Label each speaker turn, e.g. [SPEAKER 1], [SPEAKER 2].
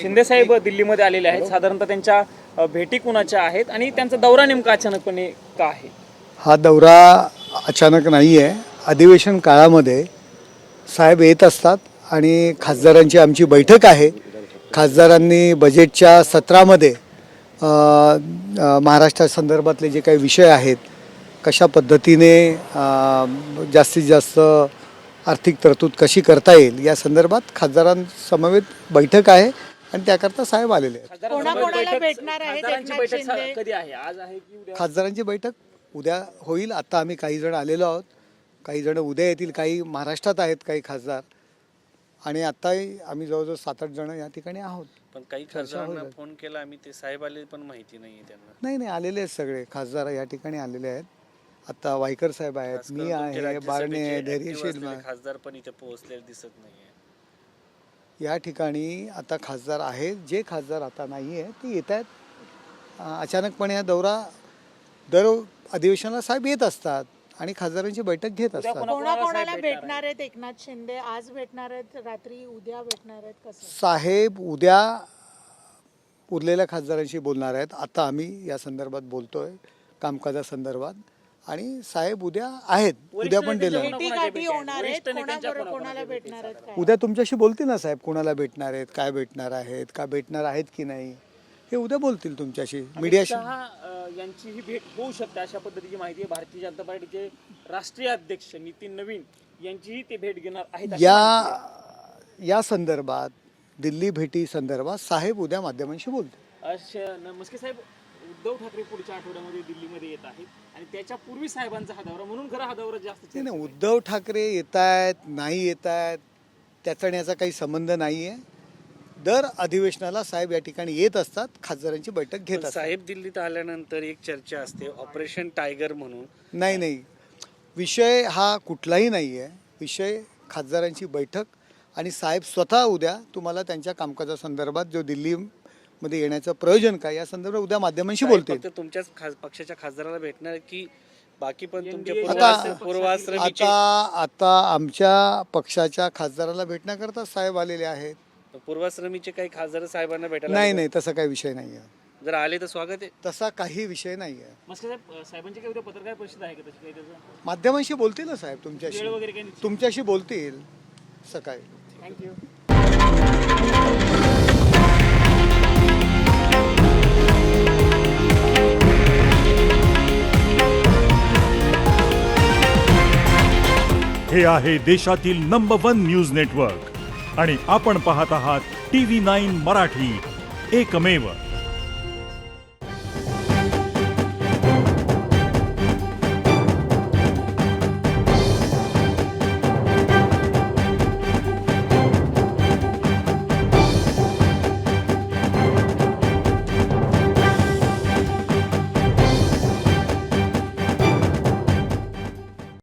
[SPEAKER 1] शिंदे साहेब दिल्लीमध्ये आलेले आहेत, साधारणतः त्यांच्या भेटी कुणाच्या आहेत आणि त्यांचा दौरा नेमका अचानकपणे का आहे?
[SPEAKER 2] हा दौरा अचानक नाही आहे. अधिवेशन काळामध्ये साहेब येत असतात आणि खासदारांची आमची बैठक आहे. खासदारांनी बजेटच्या सत्रामध्ये महाराष्ट्रासंदर्भातले जे काही विषय आहेत, कशा पद्धतीने जास्तीत जास्त आर्थिक तरतूद कशी करता येईल या संदर्भात खासदारांसमवेत बैठक आहे आणि त्याकरता साहेब आलेले आहेत.
[SPEAKER 3] कोणाकोणाला भेटणार आहेत
[SPEAKER 1] खासदारांची
[SPEAKER 3] एकनाथ
[SPEAKER 1] बैठक
[SPEAKER 3] शिंदे?
[SPEAKER 1] कधी आहे? आज आहे की उद्या?
[SPEAKER 2] खासदारांची बैठक उद्या होईल. आता आम्ही काही जण आलेलो आहोत, काही जण उद्या येतील, काही महाराष्ट्रात आहेत काही खासदार, आणि आत्ताही आम्ही जवळजवळ 7-8 जण या ठिकाणी आहोत.
[SPEAKER 4] पण काही खासदारांना फोन केला आम्ही, ते साहेब आले पण माहिती नाहीये त्यांना.
[SPEAKER 2] नाही आलेले आहेत, सगळे खासदार या ठिकाणी आलेले आहेत. आता वायकर साहेब आहेत,
[SPEAKER 4] खास
[SPEAKER 2] मी
[SPEAKER 4] करून तुमचे
[SPEAKER 2] आहे, बारणे,
[SPEAKER 4] राज्यसभेचे
[SPEAKER 2] धैर्यशील
[SPEAKER 4] active असलेले खासदार पण इथे पोहोचलेले दिसत नाहीये.
[SPEAKER 2] या ठिकाणी आता खासदार आहेत. जे खासदार आता नाही आहे ते येत आहेत. अचानकपणे हा दौरा दर अधिवेशनाला साहेब येत असतात आणि खासदारांची बैठक घेत असतात.
[SPEAKER 3] कोणाकोणाला भेटणार आहेत एकनाथ शिंदे? आज भेटणार आहेत, रात्री उद्या भेटणार आहेत, कसं?
[SPEAKER 2] साहेब उद्या उरलेल्या खासदारांशी बोलणार आहेत. आता आम्ही या संदर्भात बोलतोय कामकाजासंदर्भात, आणि साहेब उद्या आहेत. उद्या पण दिलं.
[SPEAKER 3] भेटीगाठी होणार आहेत, कोणाला भेटणार आहेत काय?
[SPEAKER 2] उद्या तुमच्याशी बोलतील ना साहेब, कोणाला भेटणार आहेत, काय भेटणार आहेत, का भेटणार आहेत की नाही, हे उद्या बोलतील तुमच्याशी, मीडियाशी.
[SPEAKER 1] यांची ही भेट होऊ शकते अशा पद्धतीची माहिती आहे. भारतीय जनता पार्टीचे राष्ट्रीय अध्यक्ष नितीन नवीन यांचीही ते भेट घेणार आहेत अशी माहिती
[SPEAKER 2] या संदर्भात, दिल्ली भेटी संदर्भात साहेब उद्या माध्यमांशी बोलतील.
[SPEAKER 1] मस्के साहेब, उद्धव ठाकरे पुढच्या आठवड्यामध्ये दिल्लीमध्ये येत आहेत आणि त्याच्या पूर्वी साहेबांचा हा दौरा, म्हणून खरं हा दौरा जास्त
[SPEAKER 2] नाही, उद्धव ठाकरे येत आहेत नाही येत आहेत त्याचा आणि याचा काही संबंध नाही आहे. दर अधिवेशनाला साहेब या ठिकाणी येत असतात, खासदारांची बैठक घेत असतात.
[SPEAKER 4] साहेब दिल्लीत आल्यानंतर एक चर्चा असते ऑपरेशन टायगर म्हणून.
[SPEAKER 2] नाही, विषय हा कुठलाही नाही आहे. विषय खासदारांची बैठक आणि साहेब स्वतः उद्या तुम्हाला त्यांच्या कामकाजासंदर्भात जो दिल्लीमध्ये येण्याचं प्रयोजन काय या संदर्भात उद्या माध्यमांशी बोलतील.
[SPEAKER 4] फक्त तुमच्याच पक्षाच्या खासदाराला भेटणार की बाकी पण तुमचे
[SPEAKER 2] आता आता आमच्या पक्षाच्या खासदाराला भेटण्याकरता साहेब आलेले आहेत.
[SPEAKER 4] पूर्वाश्रमीचे काही खासदार साहेबांना भेटायला
[SPEAKER 2] नाही, तसा काही विषय नाही आहे.
[SPEAKER 4] जर आले तर स्वागत आहे.
[SPEAKER 2] तसा काही विषय नाही आहे.
[SPEAKER 1] मस्के साहेब, साहेबांची काही उद्या पत्रकार परिषद आहे का तशी काही? त्याचं
[SPEAKER 2] माध्यमांशी बोलतील ना साहेब,
[SPEAKER 1] वेळ वगैरे काही निश्चित?
[SPEAKER 2] तुमच्याशी बोलतील सकाळी.
[SPEAKER 1] थँक्यू.
[SPEAKER 5] हे आहे देशातील नंबर 1 न्यूज नेटवर्क आणि आपण पाहत आहात TV9 मराठी, एकमेव.